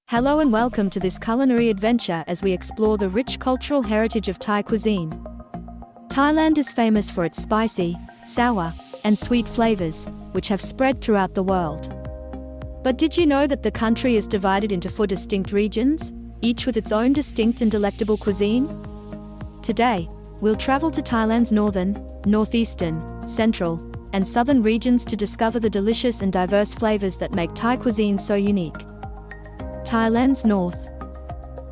Hello and welcome to this culinary adventure as we explore the rich cultural heritage of Thai cuisine. Thailand is famous for its spicy, sour, and sweet flavors, which have spread throughout the world. But did you know that the country is divided into 4 distinct regions, each with its own distinct and delectable cuisine? Today, we'll travel to Thailand's northern, northeastern, central, and southern regions to discover the delicious and diverse flavors that make Thai cuisine so unique. Thailand's north.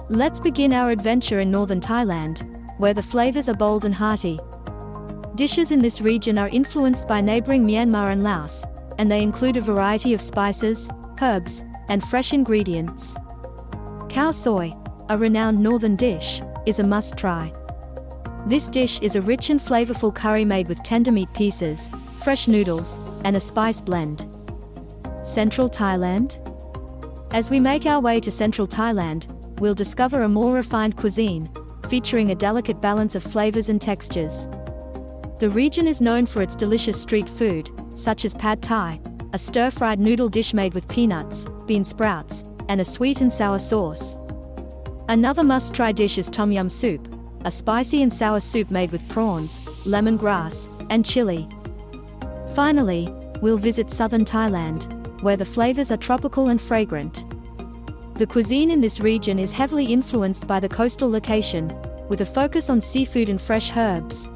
Let's begin our adventure in northern Thailand, where the flavors are bold and hearty. Dishes in this region are influenced by neighboring Myanmar and Laos, and they include a variety of spices, herbs, and fresh ingredients. Khao soi, a renowned northern dish, is a must-try. This dish is a rich and flavorful curry made with tender meat pieces, fresh noodles, and a spice blend. Central Thailand. As we make our way to central Thailand, we'll discover a more refined cuisine, featuring a delicate balance of flavors and textures. The region is known for its delicious street food, such as pad thai, a stir-fried noodle dish made with peanuts, bean sprouts, and a sweet and sour sauce. Another must-try dish is tom yum soup, a spicy and sour soup made with prawns, lemongrass, and chili. Finally, we'll visit southern Thailand, where the flavors are tropical and fragrant. The cuisine in this region is heavily influenced by the coastal location, with a focus on seafood and fresh herbs.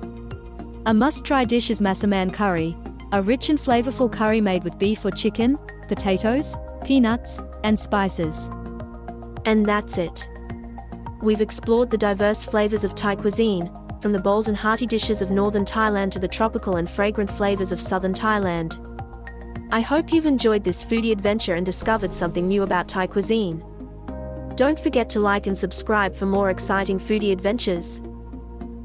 A must-try dish is masaman curry, a rich and flavorful curry made with beef or chicken, potatoes, peanuts, and spices. And that's it. We've explored the diverse flavors of Thai cuisine, from the bold and hearty dishes of northern Thailand to the tropical and fragrant flavors of southern Thailand. I hope you've enjoyed this foodie adventure and discovered something new about Thai cuisine. Don't forget to like and subscribe for more exciting foodie adventures.